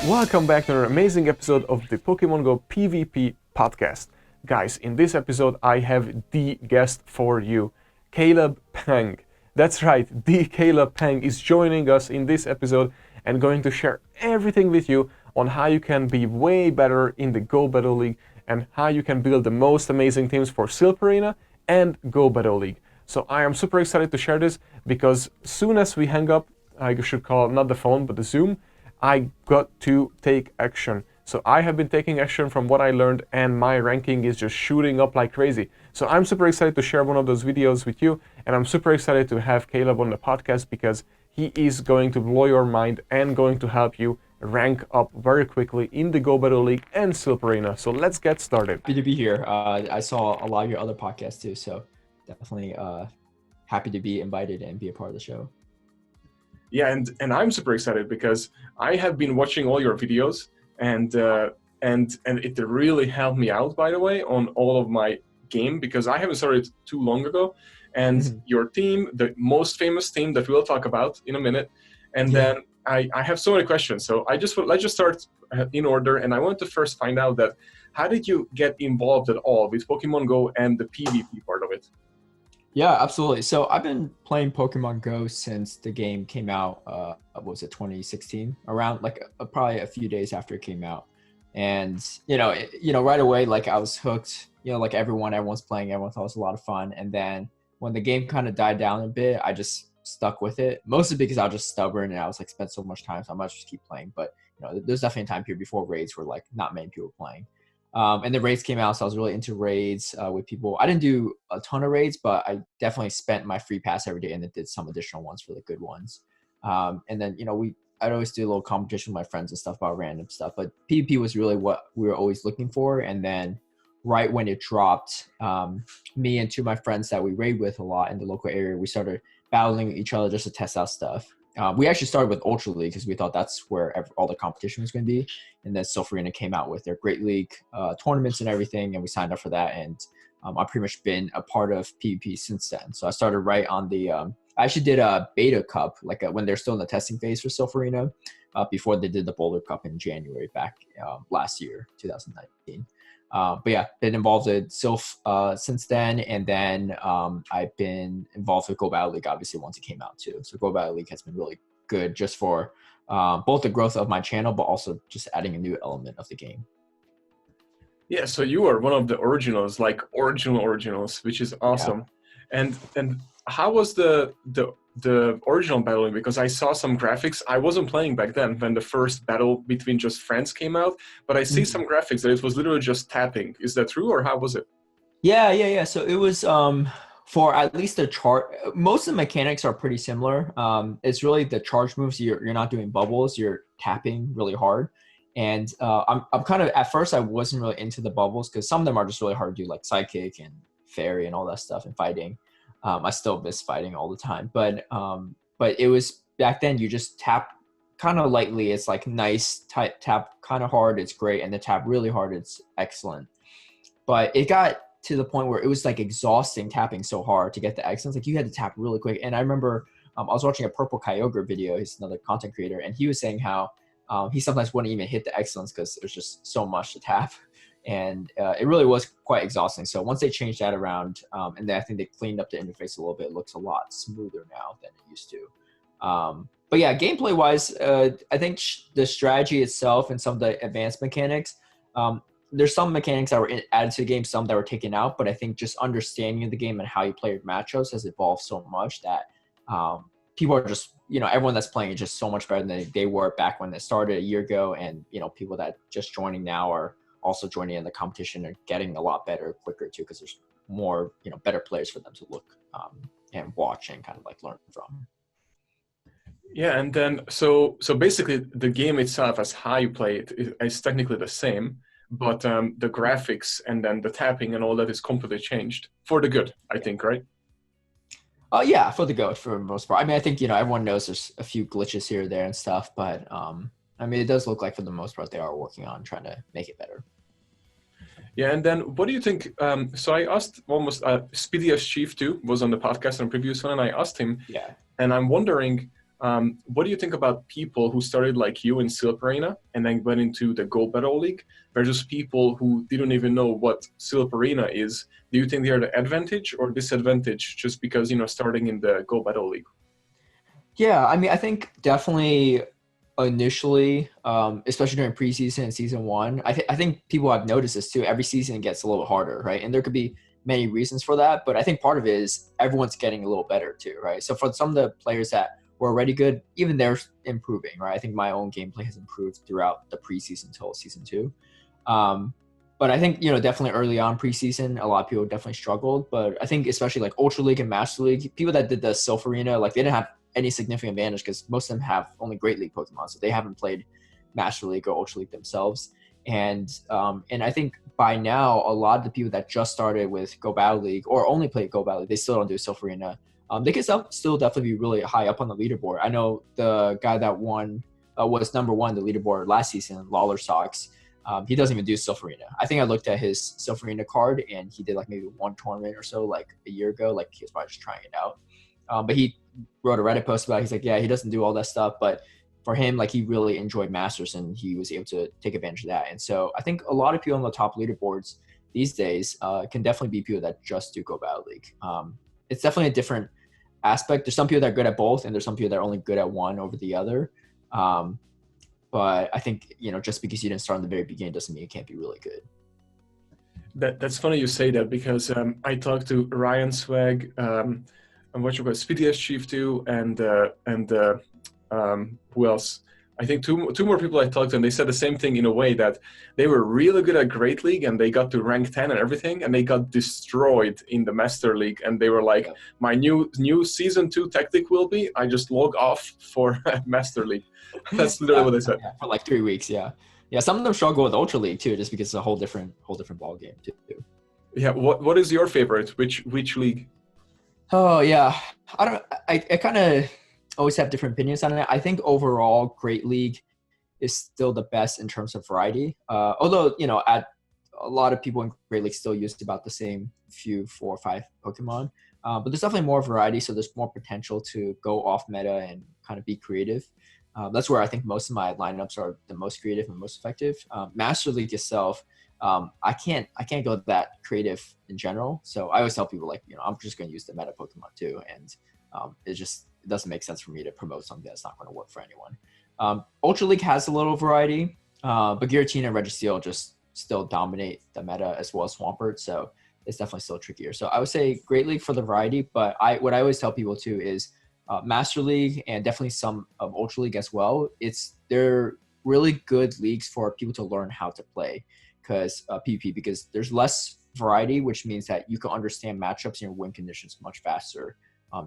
Welcome back to another amazing episode of the Pokemon Go PvP podcast. Guys, in this episode I have the guest for you, Caleb Peng. That's right, the Caleb Peng is joining us in this episode and going to share everything with you on how you can be way better in the Go Battle League and how you can build the most amazing teams for Silph Arena and Go Battle League. So I am super excited to share this because soon as we hang up, I should call not the phone but the Zoom, I got to take action. So I have been taking action from what I learned and my ranking is just shooting up like crazy. So I'm super excited to share one of those videos with you, and I'm super excited to have Caleb on the podcast because he is going to blow your mind and going to help you rank up very quickly in the Go Battle League and Silph Arena. So let's get started. Happy to be here. I saw a lot of your other podcasts too, so definitely happy to be invited and be a part of the show. Yeah, and I'm super excited because I have been watching all your videos and it really helped me out, by the way, on all of my game because I haven't started too long ago. And your team, the most famous team that we'll talk about in a minute, and then I have so many questions. So let's just start in order. And I want to first find out that how did you get involved at all with Pokemon Go and the PvP part of it? Yeah, absolutely. So I've been playing Pokemon Go since the game came out. What was it, 2016? Around like probably a few days after it came out, and right away, like I was hooked. Like everyone's playing. Everyone thought it was a lot of fun. And then when the game kind of died down a bit, I just stuck with it. Mostly because I was just stubborn and I was like spent so much time, so I might just keep playing. But there's definitely a time period before raids where like not many people were playing. And the raids came out, so I was really into raids with people. I didn't do a ton of raids, but I definitely spent my free pass every day and then did some additional ones for the good ones. And then, I'd always do a little competition with my friends and stuff about random stuff. But PvP was really what we were always looking for. And then right when it dropped, me and two of my friends that we raid with a lot in the local area, we started battling each other just to test out stuff. We actually started with Ultra League because we thought that's where all the competition was going to be. And then Silph Arena came out with their Great League tournaments and everything, and we signed up for that. And I've pretty much been a part of PvP since then. So I started right on the I actually did a beta cup, like when they're still in the testing phase for Silph Arena, before they did the Boulder Cup in January back last year, 2019. But yeah, been involved with Silph since then, and then I've been involved with Go Battle League obviously once it came out too. So Go Battle League has been really good just for both the growth of my channel, but also just adding a new element of the game. Yeah, so you are one of the originals, like originals, which is awesome. Yeah. And how was the original battling? Because I saw some graphics. I wasn't playing back then when the first battle between just friends came out, but I see some graphics that it was literally just tapping. Is that true, or how was it? Yeah. So it was for at least the chart. Most of the mechanics are pretty similar. It's really the charge moves. You're not doing bubbles. You're tapping really hard. And I'm kind of, at first I wasn't really into the bubbles because some of them are just really hard to do, like Sidekick and Fairy and all that stuff and fighting. I still miss fighting all the time, but it was back then you just tap kind of lightly. It's like nice tap kind of hard. It's great. And the tap really hard. It's excellent. But it got to the point where it was like exhausting tapping so hard to get the excellence. Like you had to tap really quick. And I remember I was watching a Purple Kyogre video. He's another content creator. And he was saying how he sometimes wouldn't even hit the excellence because there's just so much to tap. And it really was quite exhausting. So once they changed that around, and then I think they cleaned up the interface a little bit, it looks a lot smoother now than it used to. But yeah, gameplay-wise, I think the strategy itself and some of the advanced mechanics, there's some mechanics that were added to the game, some that were taken out. But I think just understanding the game and how you play your matchups has evolved so much that people are just, everyone that's playing is just so much better than they were back when it started a year ago. And, people that just joining now are also joining in the competition and getting a lot better quicker too, because there's more, better players for them to look and watch and kind of like learn from. Yeah, and then so basically the game itself, as how you play it, is technically the same, but the graphics and then the tapping and all that is completely changed for the good, I think, right? Yeah, for the good for the most part. I mean, I think everyone knows there's a few glitches here or there and stuff, but I mean, it does look like for the most part they are working on trying to make it better. Yeah, and then what do you think? So I asked almost Speedy as Chief too was on the podcast on the previous one, and I asked him, and I'm wondering What do you think about people who started like you in Silph Arena and then went into the Go Battle League versus people who didn't even know what Silph Arena is? Do you think they are the advantage or disadvantage just because, you know, starting in the Go Battle League? Yeah, I mean, I think definitely initially, especially during preseason and season one, I think people have noticed this too. Every season it gets a little harder, right? And there could be many reasons for that, but I think part of it is everyone's getting a little better too, right? So for some of the players that were already good, even they're improving, right? I think my own gameplay has improved throughout the preseason until season two. But I think, definitely early on preseason, a lot of people definitely struggled. But I think especially like Ultra League and Master League, people that did the Silph Arena, like they didn't have any significant advantage because most of them have only Great League Pokemon, so they haven't played Master League or Ultra League themselves. And I think by now, a lot of the people that just started with Go Battle League or only play Go Battle League, they still don't do Silph Arena. They can still definitely be really high up on the leaderboard. I know the guy that won was number one the leaderboard last season, Lawler Sox. He doesn't even do Silph Arena. I think I looked at his Silph Arena card and he did like maybe one tournament or so like a year ago. Like he was probably just trying it out. But he wrote a Reddit post about it. He's like, yeah, he doesn't do all that stuff, but for him, like he really enjoyed Masters and he was able to take advantage of that. And so I think a lot of people on the top leaderboards these days can definitely be people that just do Go Battle League. It's definitely a different aspect. There's some people that are good at both and there's some people that are only good at one over the other. But I think, just because you didn't start in the very beginning doesn't mean you can't be really good. That's funny you say that because I talked to Ryan Swag, and what you call PTS Chief too, and who else? I think two more people I talked to, and they said the same thing in a way that they were really good at Great League and they got to rank 10 and everything, and they got destroyed in the Master League, and they were like, my new season 2 tactic will be I just log off for Master League. That's literally what they said. Yeah, for like 3 weeks, yeah. Yeah, some of them struggle with Ultra League too, just because it's a whole different ball game too. Yeah, what is your favorite? Which league? Oh yeah, I kind of always have different opinions on it. I think overall, Great League is still the best in terms of variety. Although at a lot of people in Great League still use about the same 4 or 5 Pokemon, but there's definitely more variety. So there's more potential to go off meta and kind of be creative. That's where I think most of my lineups are the most creative and most effective. Master League itself, I can't go that creative in general. So I always tell people like, I'm just going to use the meta Pokemon too. And it doesn't make sense for me to promote something that's not going to work for anyone. Ultra League has a little variety, but Giratina and Registeel just still dominate the meta as well as Swampert. So it's definitely still trickier. So I would say Great League for the variety, but what I always tell people too is Master League and definitely some of Ultra League as well. They're really good leagues for people to learn how to play because PvP, because there's less variety, which means that you can understand matchups and your win conditions much faster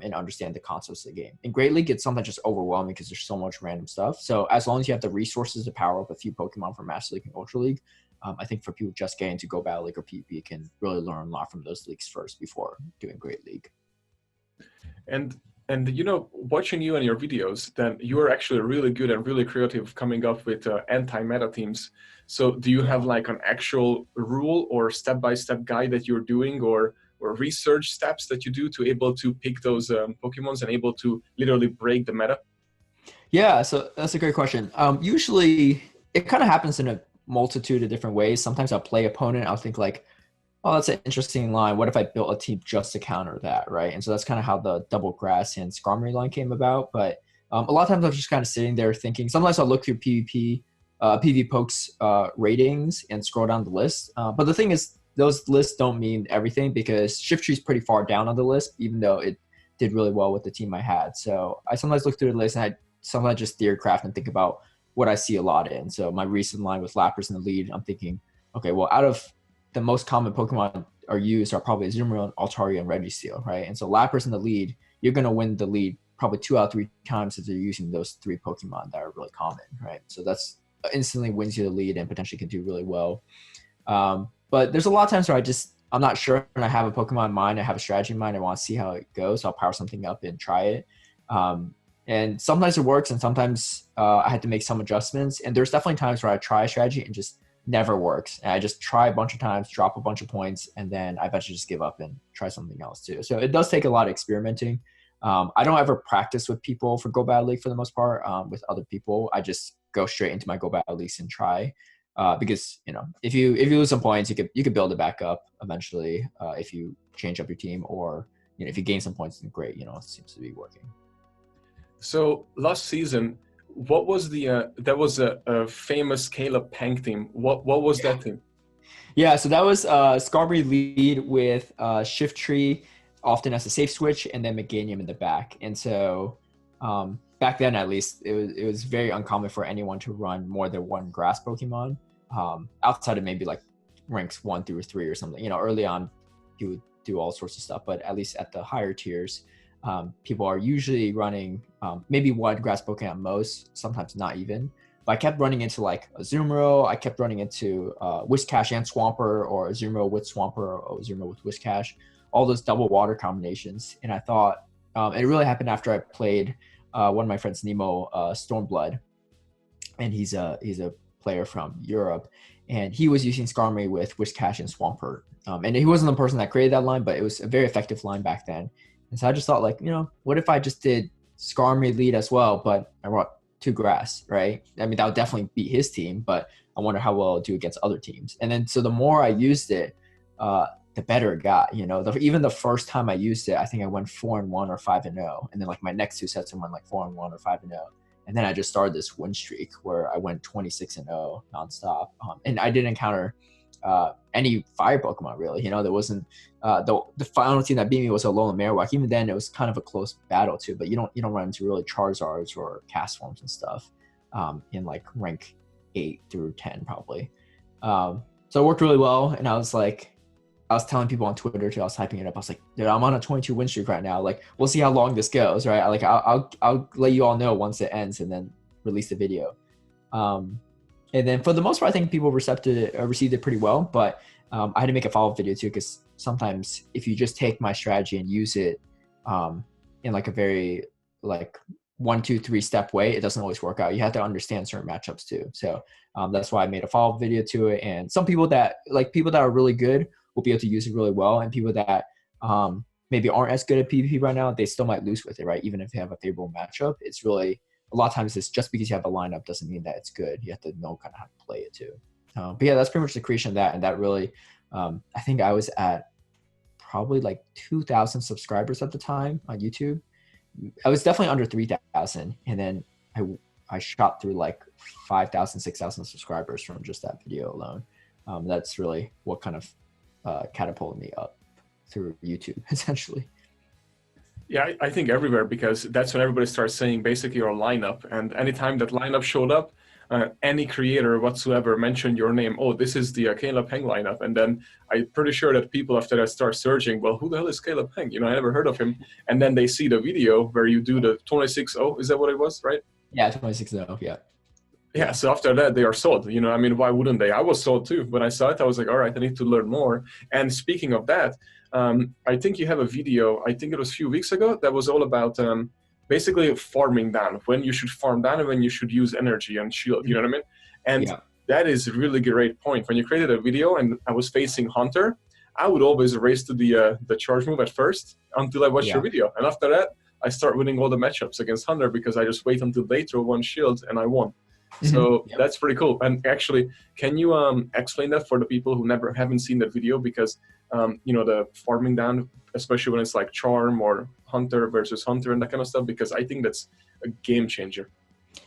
and understand the concepts of the game. In Great League, it's sometimes just overwhelming because there's so much random stuff. So as long as you have the resources to power up a few Pokemon from Master League and Ultra League, I think for people just getting to Go Battle League or PvP can really learn a lot from those leagues first before doing Great League. And watching you and your videos, then you are actually really good and really creative coming up with anti-meta teams. So do you have like an actual rule or step-by-step guide that you're doing or research steps that you do to able to pick those Pokemons and able to literally break the meta? Yeah, so that's a great question. Usually it kind of happens in a multitude of different ways. Sometimes I'll play opponent. I'll think like, oh, that's an interesting line. What if I built a team just to counter that, right? And so that's kind of how the double grass and Skarmory line came about. But a lot of times I'm just kind of sitting there thinking. Sometimes I'll look through PvPoke's ratings and scroll down the list. But the thing is, those lists don't mean everything because Shiftry is pretty far down on the list, even though it did really well with the team I had. So I sometimes look through the list and I sometimes just theory craft and think about what I see a lot in. So my recent line with Lapras in the lead, I'm thinking, okay, well, out of the most common Pokemon are used are probably Azumarill, Altaria, and Registeel, right? And so Lapras in the lead, you're going to win the lead probably 2 out of 3 times if you're using those 3 Pokemon that are really common, right? So that's instantly wins you the lead and potentially can do really well. But there's a lot of times where I'm not sure and I have a Pokemon in mind, I have a strategy in mind, I want to see how it goes. So I'll power something up and try it. And sometimes it works and sometimes I had to make some adjustments. And there's definitely times where I try a strategy and just never works. And I just try a bunch of times, drop a bunch of points, and then I eventually just give up and try something else too. So it does take a lot of experimenting. I don't ever practice with people for Go Battle League for the most part. With other people, I just go straight into my Go Battle Leagues and try. Because if you lose some points, you could build it back up eventually if you change up your team, or if you gain some points, then great. It seems to be working. So last season, what was that was a famous Caleb Peng team. What was that team? Yeah, so that was Skarmory lead with Shift Tree often as a safe switch, and then Meganium in the back. And so back then, at least, it was very uncommon for anyone to run more than one grass Pokemon, outside of maybe like ranks 1 through 3 or something. Early on, you would do all sorts of stuff, but at least at the higher tiers, people are usually running maybe one grass Pokemon at most, sometimes not even. But I kept running into like a Azumarill. I kept running into Whiscash and Swampert, or Azumarill with Swampert, or Azumarill with Whiscash, all those double water combinations. And I thought, it really happened after I played one of my friends, Nemo Stormblood, and he's a player from Europe, and he was using Skarmory with Whiscash and Swampert. And he wasn't the person that created that line, but it was a very effective line back then. And so I just thought, like, what if I just did Skarmory lead as well, but I brought 2 grass, right? I mean, that would definitely beat his team, but I wonder how well it'll do against other teams. And then so the more I used it, the better it got. Even the first time I used it, I think I went 4-1 or 5-0, and then like my next 2 sets I went like 4-1 or 5-0, and then I just started this win streak where I went 26-0 nonstop, and I didn't encounter any fire Pokemon really. There wasn't the final team that beat me was a Alolan Marowak. Even then, it was kind of a close battle too. But you don't run into really Charizards or Cast Forms and stuff in like rank 8 through 10 probably. So it worked really well, and I was telling people on Twitter too. I was hyping it up. I was like, dude, I'm on a 22 win streak right now. Like, we'll see how long this goes, right? I'll let you all know once it ends, and then release the video. And then for the most part, I think people received it pretty well. But I had to make a follow-up video too, because sometimes if you just take my strategy and use it in like a very like 1, 2, 3 step way, it doesn't always work out. You have to understand certain matchups too. So that's why I made a follow-up video to it. And some people that are really good will be able to use it really well, and people that maybe aren't as good at PvP right now, they still might lose with it, right? Even if they have a favorable matchup, it's really, a lot of times it's just because you have a lineup doesn't mean that it's good. You have to know kind of how to play it too. But yeah, that's pretty much the creation of that. And that really, I think I was at probably like 2,000 subscribers at the time on YouTube. I was definitely under 3,000. And then I shot through like 5,000, 6,000 subscribers from just that video alone. That's really what kind of catapulted me up through YouTube, essentially. Yeah, I think everywhere, because that's when everybody starts saying basically your lineup. And anytime that lineup showed up, any creator whatsoever mentioned your name. Oh, this is the Caleb Peng lineup. And then I'm pretty sure that people after that start searching, well, who the hell is Caleb Peng? I never heard of him. And then they see the video where you do the 26-0. Is that what it was, right? Yeah, 26-0, yeah. Yeah, so after that, they are sold. I mean, why wouldn't they? I was sold too. When I saw it, I was like, all right, I need to learn more. And speaking of that, I think you have a video, I think it was a few weeks ago, that was all about basically farming down, when you should farm down and when you should use energy and shield, you know what I mean? And that is a really great point. When you created a video and I was facing Hunter, I would always race to the charge move at first until I watched your video. And after that, I start winning all the matchups against Hunter because I just wait until they throw one shield and I won. So that's pretty cool. And actually, can you explain that for the people who haven't seen that video? Because the farming down, especially when it's like Charm or Hunter versus Hunter and that kind of stuff, because I think that's a game changer.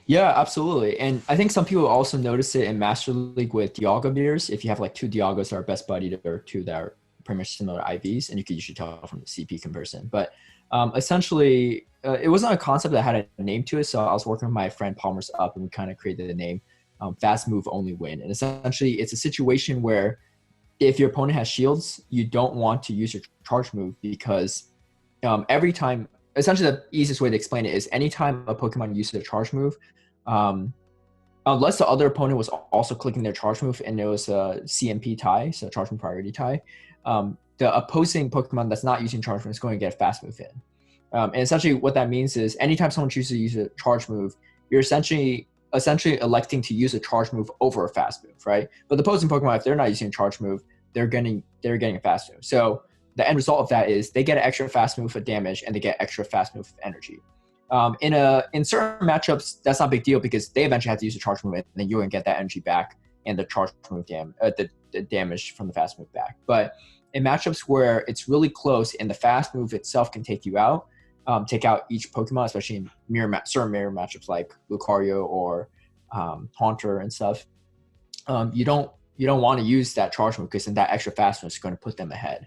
Yeah, absolutely. And I think some people also notice it in Master League with Dialga meters. If you have like 2 Dialgas that are best buddied, or 2 that are pretty much similar IVs, and you could usually tell from the CP comparison. But essentially, it wasn't a concept that had a name to it. So I was working with my friend Palmer's Up, and we kind of created the name Fast Move Only Win. And essentially, it's a situation where if your opponent has shields, you don't want to use your charge move, because every time, essentially the easiest way to explain it is anytime a Pokemon uses a charge move, unless the other opponent was also clicking their charge move and there was a CMP tie, so charge move priority tie, the opposing Pokemon that's not using charge move is going to get a fast move in. And essentially what that means is anytime someone chooses to use a charge move, you're essentially electing to use a charge move over a fast move, right? But the opposing Pokemon, if they're not using a charge move, they're getting a fast move. So the end result of that is they get an extra fast move for damage and they get extra fast move for energy. In certain matchups, that's not a big deal because they eventually have to use a charge move and then you're going to get that energy back and the charge move the damage from the fast move back. But in matchups where it's really close and the fast move itself can take you out, take out each Pokemon, especially in certain mirror matchups like Lucario or Haunter and stuff, you don't want to use that charge move because then that extra fast move is going to put them ahead.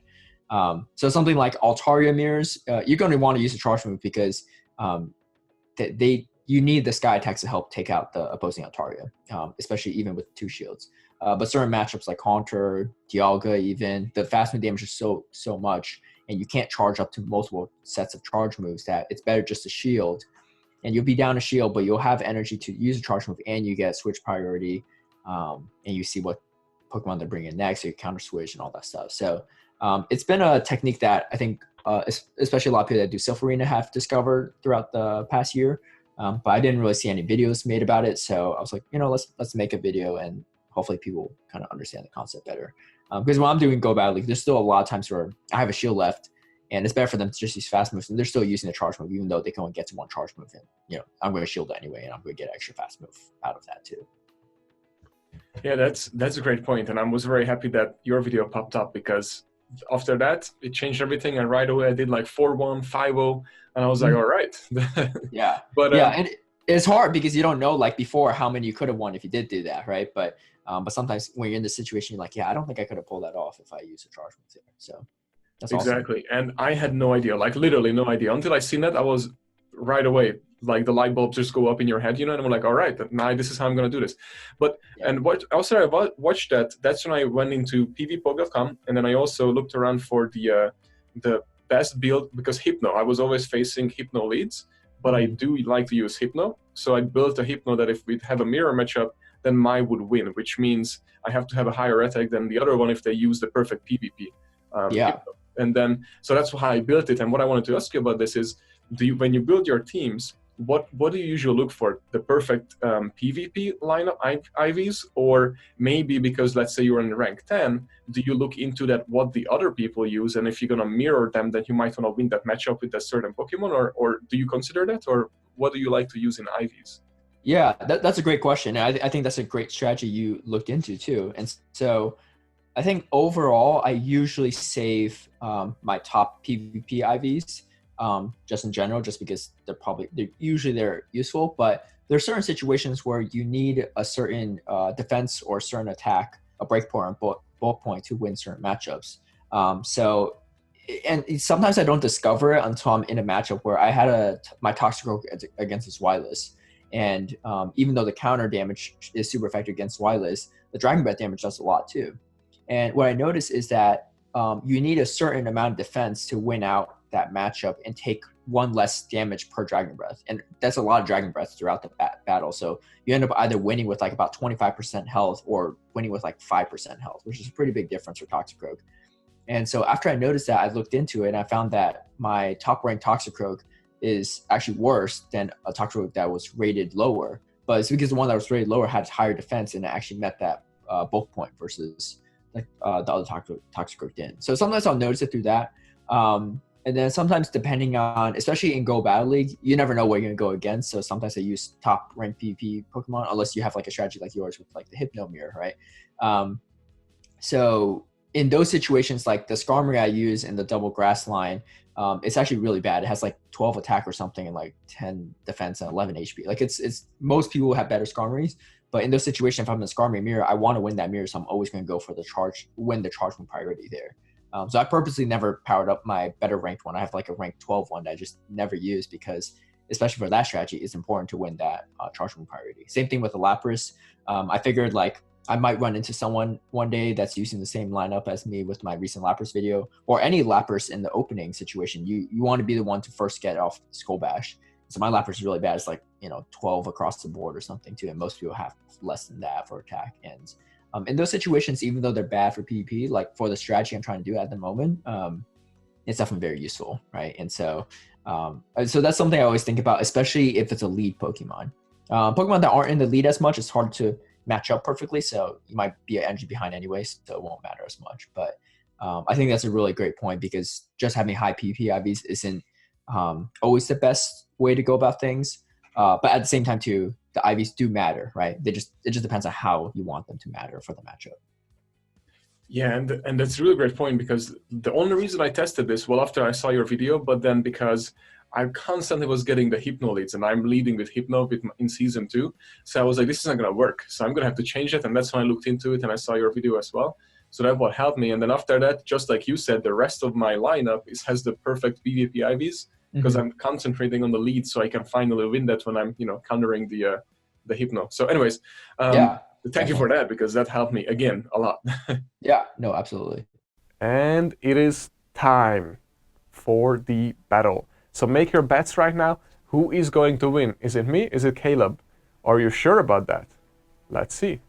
So something like Altaria mirrors, you're going to want to use the charge move because you need the Sky attacks to help take out the opposing Altaria, especially even with 2 shields. But certain matchups like Haunter, Dialga even, the fast move damage is so much, and you can't charge up to multiple sets of charge moves that it's better just to shield. And you'll be down a shield, but you'll have energy to use a charge move, and you get switch priority, and you see what Pokemon they're bringing next, so you counter switch and all that stuff. So it's been a technique that I think, especially a lot of people that do Silph Arena have discovered throughout the past year. But I didn't really see any videos made about it, so I was like, let's make a video and hopefully people kind of understand the concept better. Because when I'm doing Go Battle League, there's still a lot of times where I have a shield left, and it's better for them to just use fast moves, and they're still using the charge move, even though they can only get to 1 charge move. And I'm going to shield it anyway, and I'm going to get extra fast move out of that too. Yeah, that's a great point, and I was very happy that your video popped up because after that it changed everything, and right away I did like 4-1, 5-0, and I was like, all right. Yeah, but and it's hard because you don't know like before how many you could have won if you did do that, right? But sometimes when you're in this situation, you're like, I don't think I could have pulled that off if I used a charge move there. So that's exactly. awesome. And I had no idea, like literally no idea until I seen that. I was right away, like the light bulbs just go up in your head, and I'm like, all right, now this is how I'm going to do this. But and what also I watched that's when I went into pvpog.com, and then I also looked around for the best build, because Hypno, I was always facing Hypno leads, but I do like to use Hypno. So I built a Hypno that if we have a mirror matchup, then mine would win, which means I have to have a higher attack than the other one if they use the perfect PvP. Hypno. And then, so that's how I built it. And what I wanted to ask you about this is, when you build your teams, what do you usually look for? The perfect PvP lineup IVs, or maybe because let's say you're in rank 10, do you look into that what the other people use, and if you're gonna mirror them, that you might want to win that matchup with a certain Pokemon, or do you consider that, or what do you like to use in IVs? Yeah, that's a great question. I think that's a great strategy you looked into too. And so I think overall, I usually save my top PvP IVs. Just in general, just because they're usually useful, but there are certain situations where you need a certain defense or a certain attack, a breakpoint or bulk point to win certain matchups. And sometimes I don't discover it until I'm in a matchup where I had my Toxicroak against this Wireless, and even though the counter damage is super effective against Wireless, the Dragon Breath damage does a lot too. And what I noticed is that you need a certain amount of defense to win out that matchup and take 1 less damage per Dragon Breath, and that's a lot of Dragon Breaths throughout the battle. So you end up either winning with like about 25% health or winning with like 5% health, which is a pretty big difference for Toxicroak. And so after I noticed that, I looked into it and I found that my top ranked Toxicroak is actually worse than a Toxicroak that was rated lower, but it's because the one that was rated lower had higher defense and it actually met that bulk point versus like the other Toxicroak didn't. So sometimes I'll notice it through that. And then sometimes depending on, especially in Go Battle League, you never know what you're going to go against. So sometimes I use top ranked PvP Pokemon, unless you have like a strategy like yours with like the Hypno Mirror, right? So in those situations, like the Skarmory I use in the double grass line, it's actually really bad. It has like 12 attack or something and like 10 defense and 11 HP. Like it's most people have better Skarmories, but in those situations, if I'm in the Skarmory mirror, I want to win that mirror. So I'm always going to go for win the charge from priority there. So I purposely never powered up my better ranked one. I have like a rank 12 one that I just never use because, especially for that strategy, it's important to win that charge from priority. Same thing with the Lapras. I figured like I might run into someone one day that's using the same lineup as me with my recent Lapras video, or any Lapras in the opening situation. You want to be the one to first get off Skull Bash. So my Lapras is really bad. It's like 12 across the board or something too, and most people have less than that for attack. And in those situations, even though they're bad for PvP, like for the strategy I'm trying to do at the moment, it's definitely very useful, right? And so that's something I always think about, especially if it's a lead Pokemon. Pokemon that aren't in the lead as much, it's hard to match up perfectly, so you might be an energy behind anyway, so it won't matter as much. But I think that's a really great point, because just having high PvP IVs isn't always the best way to go about things. But at the same time too, the IVs do matter, right? It just depends on how you want them to matter for the matchup. Yeah, and that's a really great point, because the only reason I tested this, well, after I saw your video, but then because I constantly was getting the Hypno leads, and I'm leading with Hypno in season 2. So I was like, this isn't gonna work. So I'm gonna have to change it, and that's when I looked into it and I saw your video as well. So that what helped me. And then after that, just like you said, the rest of my lineup has the perfect PvP IVs, because I'm concentrating on the lead, so I can finally win that when I'm countering the Hypno. So anyways, Yeah. thank you for that, because that helped me again a lot. Yeah, no, absolutely. And it is time for the battle. So make your bets right now. Who is going to win? Is it me? Is it Caleb? Are you sure about that? Let's see.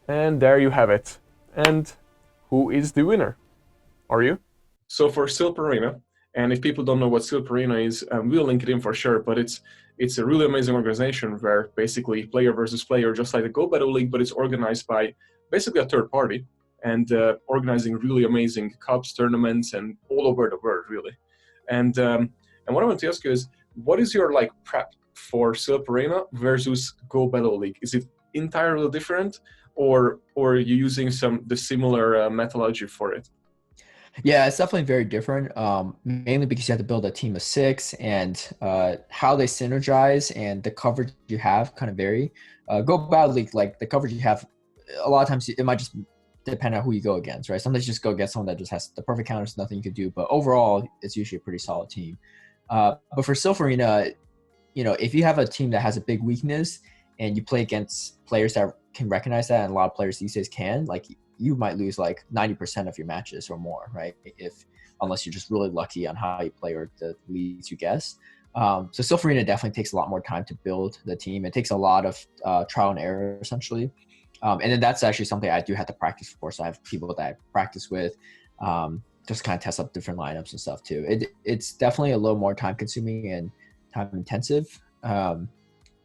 And there you have it. And who is the winner? Are you? So for Silph Arena, and if people don't know what Silph Arena is, we'll link it in for sure, but it's a really amazing organization where basically player versus player, just like the Go Battle League, but it's organized by basically a third party, and organizing really amazing cups, tournaments, and all over the world, really. And what I want to ask you is, what is your prep for Silph Arena versus Go Battle League? Is it entirely different, or are you using the similar methodology for it? Yeah, it's definitely very different. Mainly because you have to build a team of 6, and how they synergize and the coverage you have kind of vary. Go Battle League, like the coverage you have, a lot of times it might just depend on who you go against, right? Sometimes you just go against someone that just has the perfect counters, nothing you can do. But overall, it's usually a pretty solid team. But for Silph Arena, if you have a team that has a big weakness and you play against players that can recognize that, and a lot of players these days can, you might lose 90% of your matches or more, right? Unless you're just really lucky on how you play or the leads you guess. So Silph Arena definitely takes a lot more time to build the team. It takes a lot of trial and error, essentially. And then that's actually something I do have to practice for. So I have people that I practice with, just kind of test up different lineups and stuff too. It's definitely a little more time consuming and time intensive.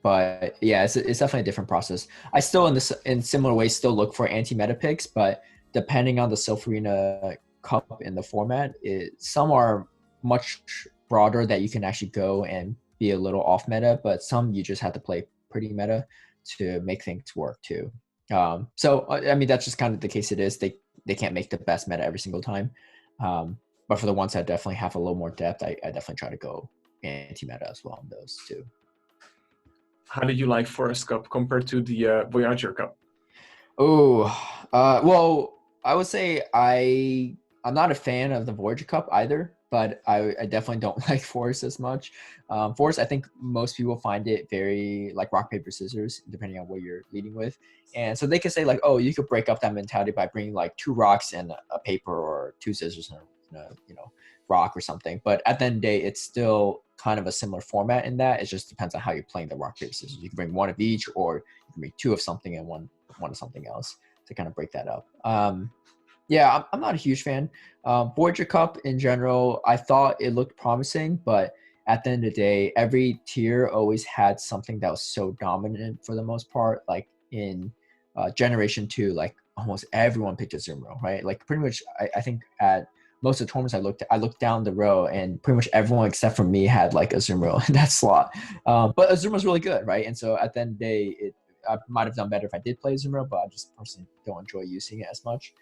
But yeah, it's definitely a different process. I still, in similar ways, still look for anti-meta picks, but depending on the Silph Arena Cup in the format, some are much broader that you can actually go and be a little off meta, but some you just have to play pretty meta to make things work too. So I mean, that's just kind of the case it is. They can't make the best meta every single time. But for the ones that definitely have a little more depth, I definitely try to go anti-meta as well on those too. How did you like Forest Cup compared to the Voyager Cup? Oh, well, I would say I'm not a fan of the Voyager Cup either, but I definitely don't like Forest as much. Forest, I think most people find it very like rock, paper, scissors, depending on what you're leading with. And so they can say like, oh, you could break up that mentality by bringing like 2 rocks and a paper, or 2 scissors and a rock or something. But at the end of the day, it's still kind of a similar format in that. It just depends on how you're playing the rock, paper, scissors. You can bring 1 of each, or you can bring 2 of something and one of something else to kind of break that up. Yeah, I'm not a huge fan. Voyager Cup in general, I thought it looked promising, but at the end of the day, every tier always had something that was so dominant for the most part. Like in Generation 2, like almost everyone picked a Azumarill, right? Like pretty much, I think at most of the tournaments I looked down the row, and pretty much everyone except for me had like a Azumarill in that slot. But Azumarill's really good, right? And so at the end of the day, I might have done better if I did play Azumarill, but I just personally don't enjoy using it as much.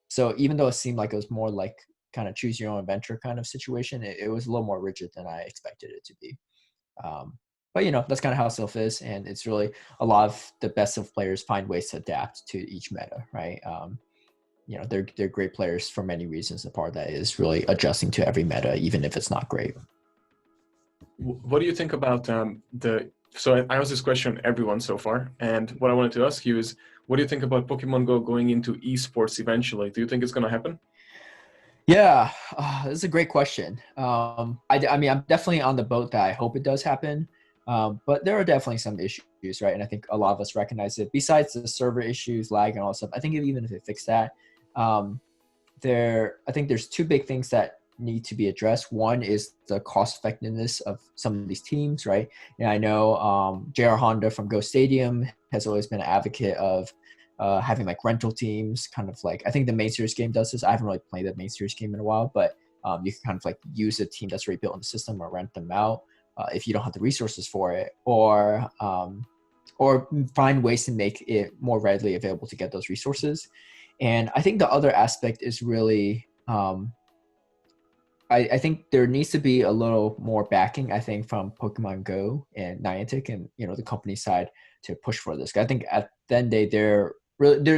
So even though it seemed like it was more like kind of choose your own adventure kind of situation, it was a little more rigid than I expected it to be. But that's kind of how Silph is, and it's really a lot of the best of players find ways to adapt to each meta, right? They're great players for many reasons. A part of that is really adjusting to every meta, even if it's not great. What do you think about So I asked this question everyone so far, and what I wanted to ask you is, what do you think about Pokemon Go going into esports eventually? Do you think it's going to happen? Yeah, this is a great question. I mean, I'm definitely on the boat that I hope it does happen, but there are definitely some issues, right? And I think a lot of us recognize it. Besides the server issues, lag, and all that stuff, I think even if it fixed that, I think there's 2 big things that need to be addressed. One is the cost effectiveness of some of these teams, right? And I know JR Honda from Go Stadium has always been an advocate of having like rental teams, kind of like, I think the main series game does this. I haven't really played the main series game in a while, but you can kind of like use a team that's already built in the system or rent them out if you don't have the resources for it, or find ways to make it more readily available to get those resources. And I think the other aspect is really I think there needs to be a little more backing, I think, from Pokemon Go and Niantic and the company side to push for this. I think at the end of the day,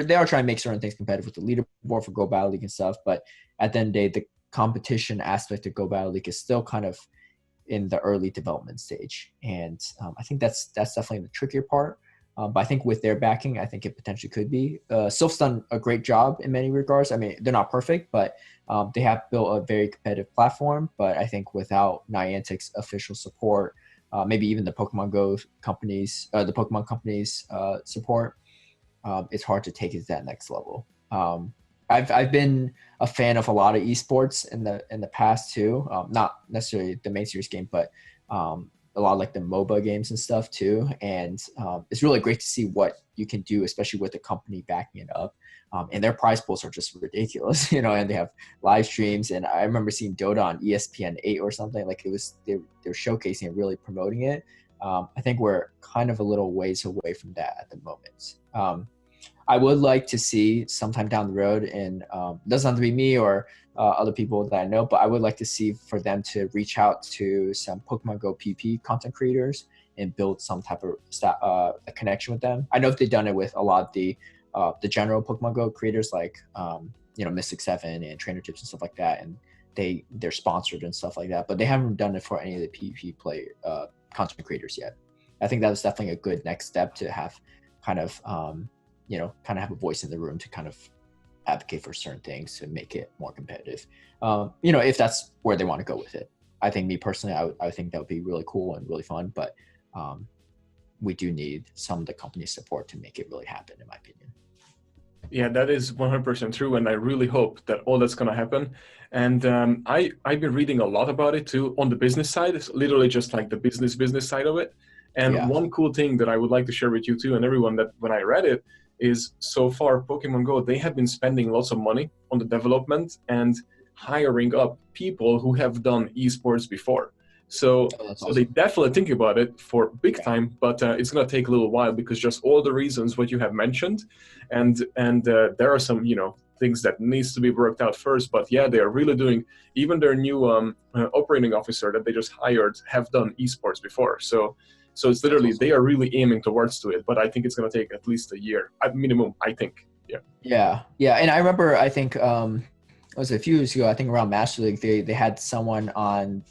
they are trying to make certain things competitive with the leaderboard for Go Battle League and stuff. But at the end of the day, the competition aspect of Go Battle League is still kind of in the early development stage, and I think that's definitely the trickier part. But I think with their backing, I think it potentially could be. Silph's done a great job in many regards. I mean, they're not perfect, but they have built a very competitive platform. But I think without Niantic's official support, maybe even the Pokemon Go companies, the Pokemon companies' support, it's hard to take it to that next level. I've been a fan of a lot of esports in the past too. Not necessarily the main series game, but a lot of like the MOBA games and stuff too. And it's really great to see what you can do, especially with the company backing it up. And their prize pools are just ridiculous, and they have live streams. And I remember seeing Dota on ESPN 8 or something. Like they were showcasing it, really promoting it. I think we're kind of a little ways away from that at the moment. I would like to see sometime down the road, and it doesn't have to be me or other people that I know, but I would like to see for them to reach out to some Pokemon Go PvP content creators and build some type of a connection with them. I know if they've done it with a lot of the general Pokemon Go creators, like Mystic 7 and Trainer Tips and stuff like that, and they're sponsored and stuff like that, but they haven't done it for any of the PvP content creators yet. I think that was definitely a good next step to have kind of have a voice in the room to kind of advocate for certain things to make it more competitive. If that's where they want to go with it. I think me personally, I think that would be really cool and really fun, but we do need some of the company's support to make it really happen, in my opinion. Yeah, that is 100% true, and I really hope that all that's going to happen. And I've been reading a lot about it too on the business side. It's literally just like the business side of it. And one cool thing that I would like to share with you too and everyone, that when I read it, is so far Pokemon Go, they have been spending lots of money on the development and hiring up people who have done esports before. So, Oh, that's so they awesome. definitely think about it for big Yeah. time, but it's gonna take a little while because just all the reasons what you have mentioned, and there are some things that needs to be worked out first. But yeah, they are really doing. Even their new operating officer that they just hired have done esports before. So it's That's literally awesome. they are really aiming towards to it. But I think it's gonna take at least a year at minimum. I think. Yeah. Yeah, yeah, and I remember I think it was a few years ago. I think around Master League, they had someone on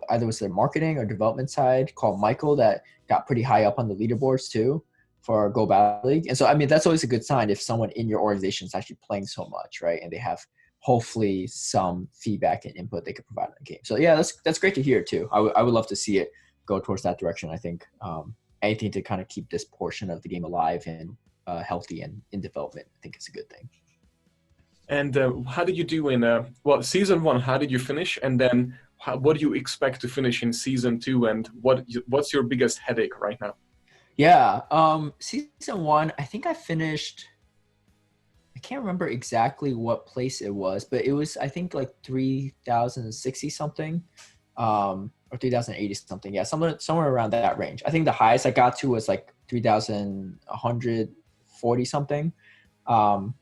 either was their marketing or development side called Michael that got pretty high up on the leaderboards too for Go Battle League. And so I mean that's always a good sign if someone in your organization is actually playing so much, right? And they have hopefully some feedback and input they could provide on the game. So yeah, that's great to hear too. I would love to see it go towards that direction. I think anything to kind of keep this portion of the game alive and healthy and in development, I think it's a good thing. And how did you do in season one? How did you finish? And then what do you expect to finish in season two? And what's your biggest headache right now? Yeah, season one, I think I finished. I can't remember exactly what place it was, but it was I think like 3,060 something, or 3,080 something. Yeah, somewhere around that range. I think the highest I got to was like 3,140 something. Um,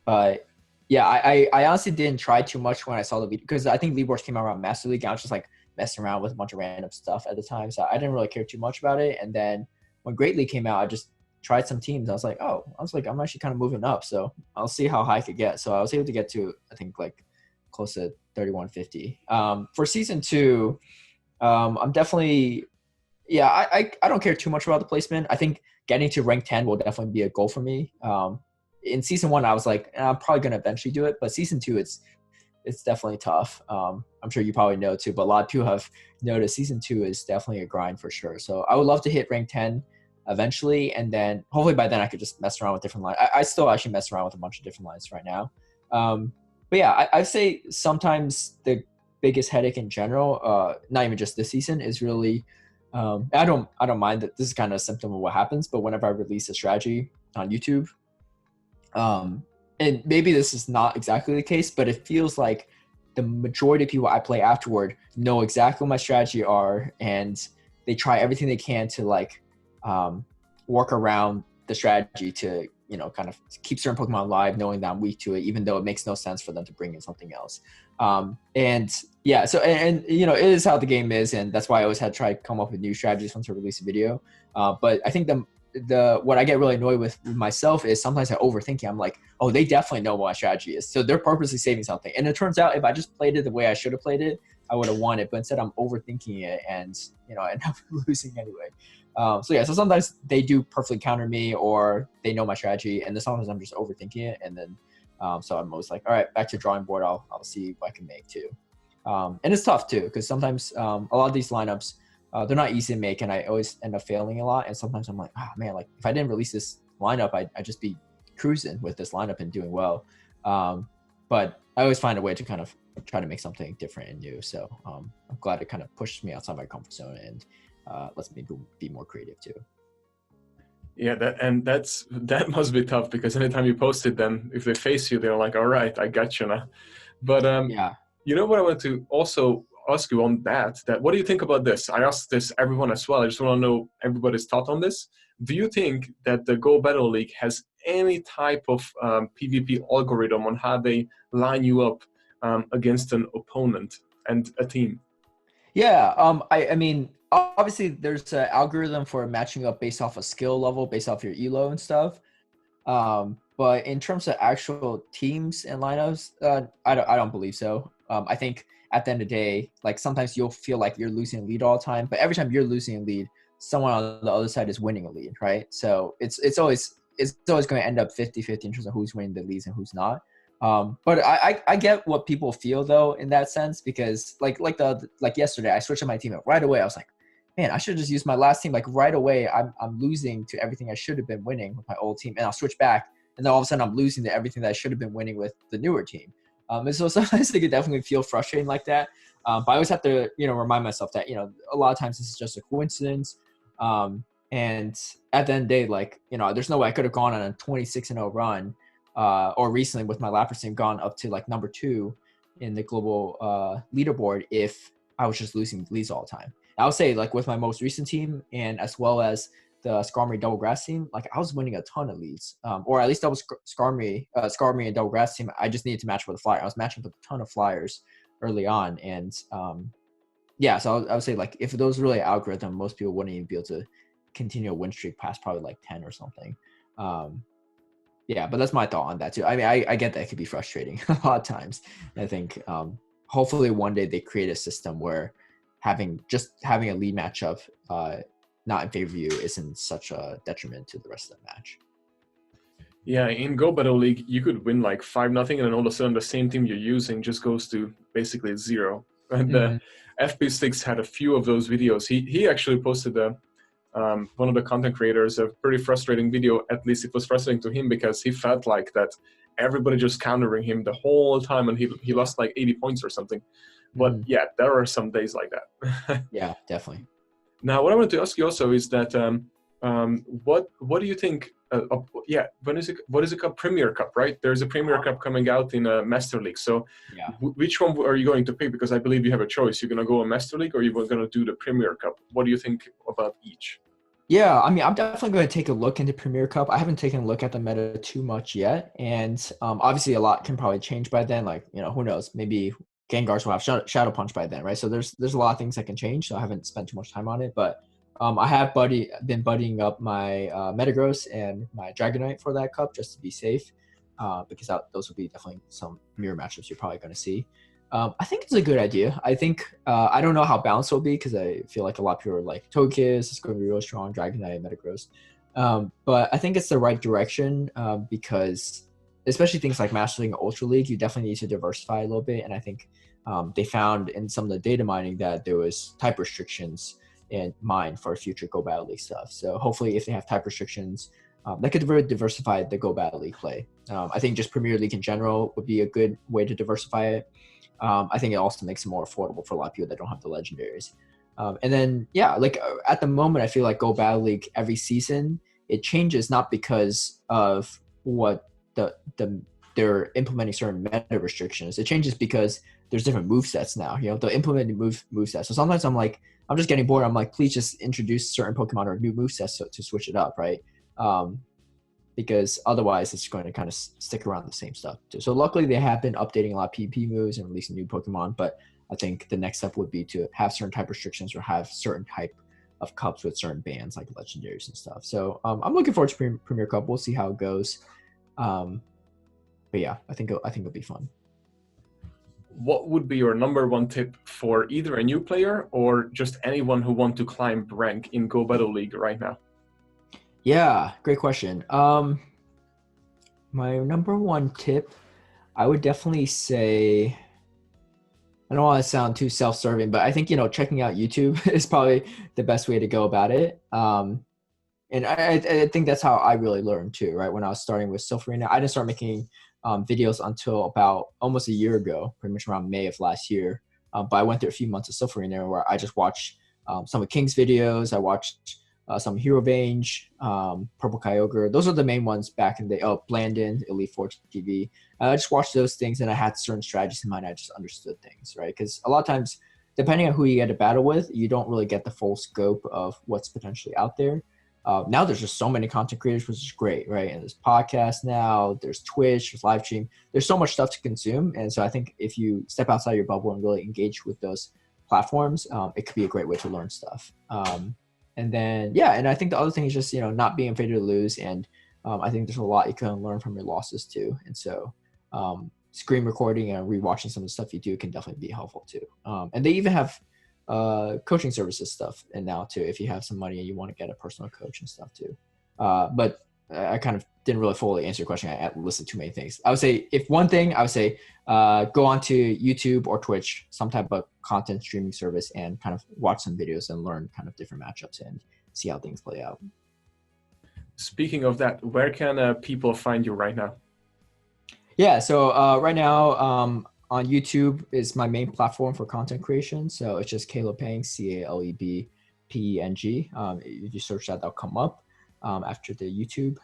But yeah, I honestly didn't try too much when I saw the video because I think League Wars came out around Master League. And I was just like messing around with a bunch of random stuff at the time, so I didn't really care too much about it. And then when Great League came out, I just tried some teams. I was like, I'm actually kind of moving up, so I'll see how high I could get. So I was able to get to I think like close to 3150. For season two, I'm definitely I don't care too much about the placement. I think getting to rank 10 will definitely be a goal for me. In season one, I was like, I'm probably going to eventually do it. But season two, it's definitely tough. I'm sure you probably know too, but a lot of people have noticed season two is definitely a grind for sure. So I would love to hit rank 10 eventually. And then hopefully by then I could just mess around with different lines. I still actually mess around with a bunch of different lines right now. But yeah, I'd say sometimes the biggest headache in general, not even just this season, is really I don't mind that this is kind of a symptom of what happens, but whenever I release a strategy on YouTube, and maybe this is not exactly the case, but it feels like the majority of people I play afterward know exactly what my strategy are, and they try everything they can to like work around the strategy to kind of keep certain Pokemon alive, knowing that I'm weak to it, even though it makes no sense for them to bring in something else. And yeah, so and it is how the game is, and that's why I always had to try to come up with new strategies once I release a video. But I think the what I get really annoyed with myself is sometimes I overthink it. I'm like, oh, they definitely know what my strategy is, so they're purposely saving something. And it turns out if I just played it the way I should have played it, I would have won it. But instead, I'm overthinking it, and I end up losing anyway. So sometimes they do perfectly counter me, or they know my strategy, and then sometimes I'm just overthinking it, and then so I'm always like, all right, back to drawing board. I'll see what I can make too. And it's tough too, because sometimes a lot of these lineups, they're not easy to make, and I always end up failing a lot. And sometimes I'm like, man, like if I didn't release this lineup, I'd just be cruising with this lineup and doing well. But I always find a way to kind of try to make something different and new. So I'm glad it kind of pushed me outside my comfort zone and lets me be more creative too. Yeah, that must be tough because anytime you post it, then if they face you, they're like, "All right, I got you now." But Yeah. you know what I want to also ask you on that? That what do you think about this? I asked this everyone as well. I just want to know everybody's thought on this. Do you think that the Go Battle League has any type of PvP algorithm on how they line you up against an opponent and a team? Yeah, I mean, obviously there's an algorithm for matching up based off a skill level, based off your elo and stuff. But in terms of actual teams and lineups, I don't believe so. I think at the end of the day, like sometimes you'll feel like you're losing a lead all the time, but every time you're losing a lead, someone on the other side is winning a lead, right? So it's always going to end up 50-50 in terms of who's winning the leads and who's not. But I get what people feel though in that sense, because like yesterday I switched to my team right away. I was like, man, I should just use my last team. Like right away, I'm losing to everything I should have been winning with my old team, and I'll switch back, and then all of a sudden I'm losing to everything that I should have been winning with the newer team. And so sometimes it could definitely feel frustrating like that. But I always have to remind myself that a lot of times this is just a coincidence. And at the end of the day, like, there's no way I could have gone on a 26-0 run, or recently with my Lapras team gone up to like number 2 in the global leaderboard if I was just losing leads all the time. I would say like with my most recent team and as well as the Skarmory Double Grass team, like I was winning a ton of leads, or at least that was Skarmory and Double Grass team. I just needed to match with a flyer. I was matching with a ton of flyers early on, and yeah, so I would say like if those really algorithm, most people wouldn't even be able to continue a win streak past probably like 10 or something. Yeah, but that's my thought on that too. I mean, I get that it could be frustrating a lot of times. I think hopefully one day they create a system where having a lead matchup not in favor of you isn't such a detriment to the rest of the match. Yeah, in Go Battle League, you could win like 5-0, and then all of a sudden the same team you're using just goes to basically 0. And FP6 had a few of those videos. He actually posted one of the content creators a pretty frustrating video. At least it was frustrating to him because he felt like that everybody just countering him the whole time, and he lost like 80 points or something. But yeah, there are some days like that. Yeah, definitely. Now, what I wanted to ask you also is that what do you think? What is it called? Premier Cup, right? There's a Premier Cup coming out in a Master League. So, yeah. Which one are you going to pick? Because I believe you have a choice. You're going to go a Master League, or you're going to do the Premier Cup. What do you think about each? Yeah, I mean, I'm definitely going to take a look into Premier Cup. I haven't taken a look at the meta too much yet, and obviously a lot can probably change by then. Like, who knows? Maybe Gengars will have Shadow Punch by then, right? So there's a lot of things that can change. So I haven't spent too much time on it, but I have been buddying up my Metagross and my Dragonite for that cup just to be safe, because those will be definitely some mirror matchups you're probably going to see. I think it's a good idea. I think I don't know how balanced it'll be because I feel like a lot of people are like Togekiss is going to be real strong, Dragonite, Metagross. But I think it's the right direction because especially things like Master League and Ultra League, you definitely need to diversify a little bit. And I think they found in some of the data mining that there was type restrictions in mind for future Go Battle League stuff. So hopefully if they have type restrictions, that could really diversify the Go Battle League play. I think just Premier League in general would be a good way to diversify it. I think it also makes it more affordable for a lot of people that don't have the legendaries. And then, yeah, like at the moment, I feel like Go Battle League every season, it changes not because of what they're implementing certain meta restrictions. It changes because there's different move sets now. They're implementing move sets. So sometimes I'm just getting bored. I'm like, please just introduce certain Pokemon or new move sets to switch it up, right? Because otherwise it's going to kind of stick around the same stuff too. So luckily they have been updating a lot of PvP moves and releasing new Pokemon, but I think the next step would be to have certain type restrictions or have certain type of cups with certain bands like legendaries and stuff. So I'm looking forward to Premier Cup. We'll see how it goes. But yeah, I think it'll be fun. What would be your number one tip for either a new player or just anyone who want to climb rank in Go Battle League right now? Yeah, great question. My number one tip, I would definitely say, I don't want to sound too self-serving, but I think, checking out YouTube is probably the best way to go about it. And I think that's how I really learned too, right? When I was starting with Silph Arena, I didn't start making videos until about almost a year ago, pretty much around May of last year. But I went through a few months of Silph Arena where I just watched some of King's videos. I watched some Hero Vange, Purple Kyogre. Those are the main ones back in the day. Oh, Blandon, Elite Four TV. I just watched those things and I had certain strategies in mind. I just understood things, right? Because a lot of times, depending on who you get to battle with, you don't really get the full scope of what's potentially out there. Now there's just so many content creators, which is great, right? And there's podcasts now, there's Twitch, there's live stream. There's so much stuff to consume. And so I think if you step outside your bubble and really engage with those platforms, it could be a great way to learn stuff. And then, yeah, and I think the other thing is just, not being afraid to lose. And I think there's a lot you can learn from your losses too. And so screen recording and rewatching some of the stuff you do can definitely be helpful too. And they even have coaching services stuff and now too, if you have some money and you want to get a personal coach and stuff too. But I kind of didn't really fully answer your question. I listed too many things. I would say if one thing, I would say go onto YouTube or Twitch, some type of content streaming service, and kind of watch some videos and learn kind of different matchups and see how things play out. Speaking of that, where can people find you right now? Yeah, so right now on YouTube is my main platform for content creation. So it's just Caleb Peng, Caleb. Peng. If you search that, that'll come up after the YouTube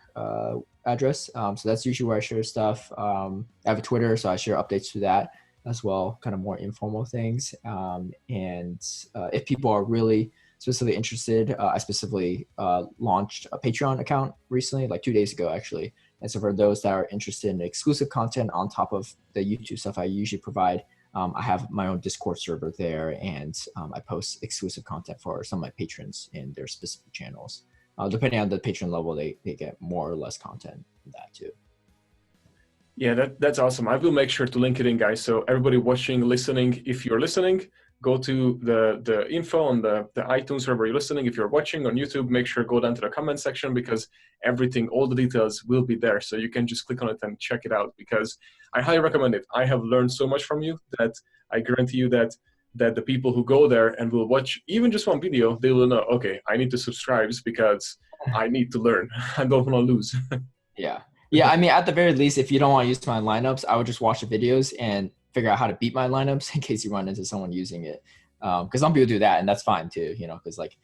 address. So that's usually where I share stuff. I have a Twitter, so I share updates to that as well, kind of more informal things. And if people are really specifically interested, I specifically launched a Patreon account recently, like 2 days ago, actually. And so for those that are interested in exclusive content on top of the YouTube stuff I usually provide, I have my own Discord server there, and I post exclusive content for some of my patrons in their specific channels. Depending on the patron level, they get more or less content in that too. Yeah, that's awesome. I will make sure to link it in, guys. So everybody watching, listening, if you're listening, go to the info on the iTunes wherever you're listening. If you're watching on YouTube, make sure go down to the comment section, because everything, all the details will be there. So you can just click on it and check it out, because I highly recommend it. I have learned so much from you that I guarantee you that the people who go there and will watch even just one video, they will know, okay, I need to subscribe because I need to learn. I don't want to lose. Yeah. Yeah, I mean, at the very least, if you don't want to use my lineups, I would just watch the videos and figure out how to beat my lineups in case you run into someone using it. Because some people do that, and that's fine too, you know, because like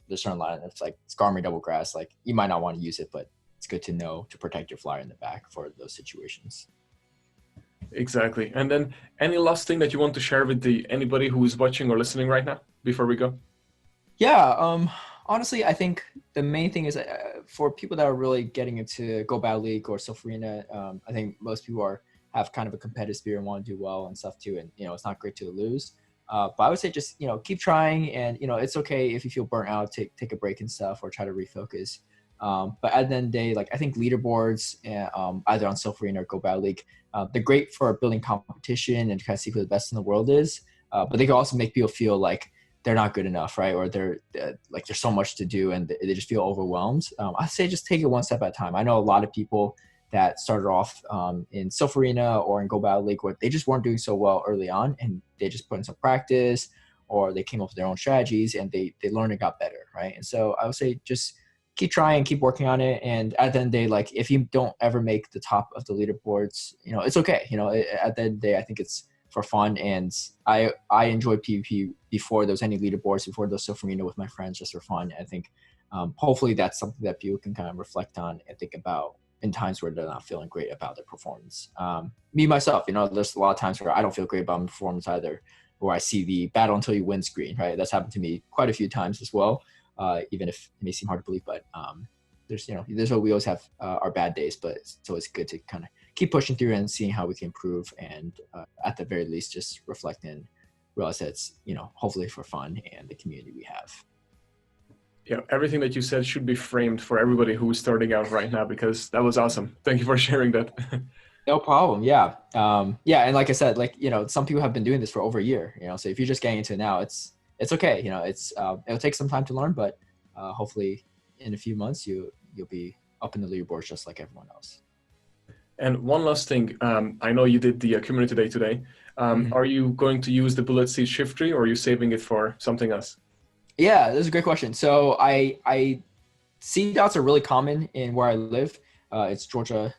there's certain lineups like Skarmory Double Grass, like you might not want to use it, but it's good to know to protect your flyer in the back for those situations. Exactly. And then any last thing that you want to share with anybody who is watching or listening right now before we go? Yeah, honestly, I think the main thing is for people that are really getting into Go Battle League or Silph Arena, I think most people have kind of a competitive spirit and want to do well and stuff too. And, you know, it's not great to lose. But I would say just, you know, keep trying, and, you know, it's okay if you feel burnt out, take a break and stuff, or try to refocus. But at the end of the day, like, I think leaderboards, either on Silph Arena or Go Battle League, they're great for building competition and kind of see who the best in the world is. But they can also make people feel like they're not good enough, right? Or they're like, there's so much to do and they just feel overwhelmed. I say just take it one step at a time. I know a lot of people that started off in Silph Arena or in Go Battle League where they just weren't doing so well early on, and they just put in some practice, or they came up with their own strategies and they learned and got better, right? And so I would say just keep trying, keep working on it. And at the end of the day, like, if you don't ever make the top of the leaderboards, you know, it's okay. You know, at the end of the day, I think it's for fun, and I enjoyed PvP before there was any leaderboards, before those Silph Arena with my friends, just for fun. I think hopefully that's something that people can kind of reflect on and think about in times where they're not feeling great about their performance. Me, myself, you know, there's a lot of times where I don't feel great about my performance either, where I see the battle until you win screen, right? That's happened to me quite a few times as well, even if it may seem hard to believe, but there's, you know, there's what we always have our bad days, but it's always good to kind of keep pushing through and seeing how we can improve, and at the very least just reflect and realize that it's, you know, hopefully for fun and the community we have. Yeah, everything that you said should be framed for everybody who is starting out right now, because that was awesome. Thank you for sharing that. No problem. Yeah. Yeah. And like I said, like, you know, some people have been doing this for over a year, you know, so if you're just getting into it now, it's okay. You know, it'll take some time to learn, but hopefully in a few months you'll be up in the leaderboards just like everyone else. And one last thing, I know you did the community day today. Are you going to use the bullet seed shift tree, or are you saving it for something else? Yeah, that's a great question. So seed dots are really common in where I live. It's Georgia,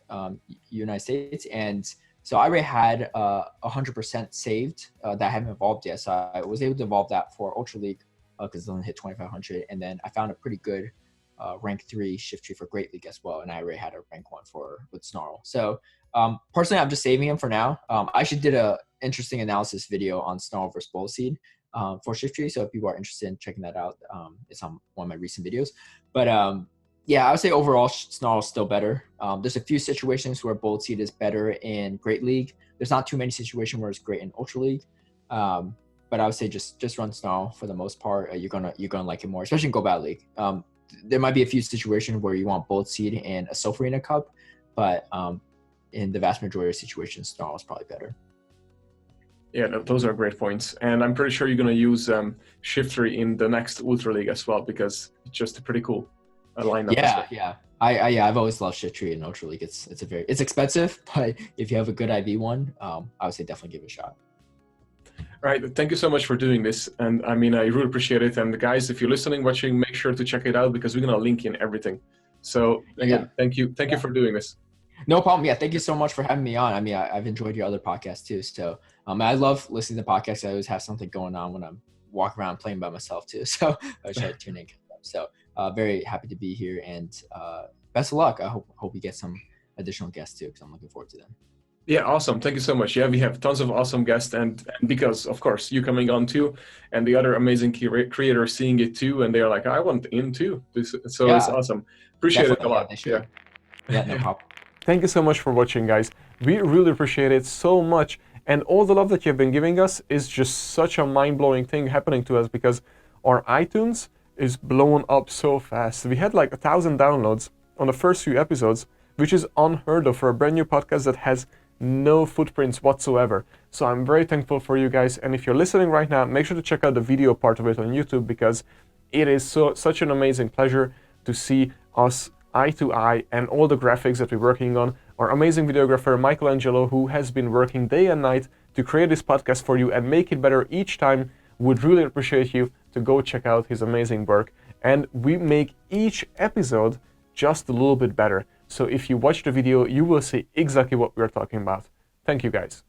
United States. And so I already had 100% saved that I haven't evolved yet. So I was able to evolve that for Ultra League because it only hit 2,500. And then I found a pretty good rank 3 shift tree for Great League as well. And I already had a rank 1 with Snarl. So personally, I'm just saving him for now. I actually did a interesting analysis video on Snarl versus Bullet Seed for shift tree. So if people are interested in checking that out, it's on one of my recent videos. But yeah, I would say overall Snarl is still better. There's a few situations where Bullet Seed is better in Great League. There's not too many situations where it's great in Ultra League. But I would say just run Snarl for the most part. You're gonna like it more, especially in Go Battle League. There might be a few situations where you want Bullet Seed in a Silph Arena Cup, but in the vast majority of situations, Snarl is probably better. Yeah, no, those are great points. And I'm pretty sure you're going to use shift tree in the next Ultra League as well, because it's just a pretty cool lineup. Yeah. I've always loved shift tree in Ultra League. It's expensive, but if you have a good IV one, I would say definitely give it a shot. All right, thank you so much for doing this. And I mean, I really appreciate it. And guys, if you're listening, watching, make sure to check it out, because we're going to link in everything. So again, thank you for doing this. No problem. Yeah, thank you so much for having me on. I mean, I've enjoyed your other podcasts too. So I love listening to podcasts. I always have something going on when I'm walk around playing by myself too. So I try to tune in. So very happy to be here, and best of luck. I hope we get some additional guests too, because I'm looking forward to them. Yeah, awesome. Thank you so much. Yeah, we have tons of awesome guests, and because, of course, you coming on too, and the other amazing creators seeing it too, and they're like, I want in too. So it's awesome. Appreciate it a lot. Yeah, no problem. Thank you so much for watching, guys. We really appreciate it so much, and all the love that you've been giving us is just such a mind-blowing thing happening to us, because our iTunes is blown up so fast. We had like 1,000 downloads on the first few episodes, which is unheard of for a brand new podcast that has no footprints whatsoever. So I'm very thankful for you guys, and if you're listening right now, make sure to check out the video part of it on YouTube, because it is such an amazing pleasure to see us eye to eye, and all the graphics that we're working on. Our amazing videographer Michelangelo, who has been working day and night to create this podcast for you and make it better each time, would really appreciate you to go check out his amazing work. And we make each episode just a little bit better. So if you watch the video, you will see exactly what we're talking about. Thank you, guys.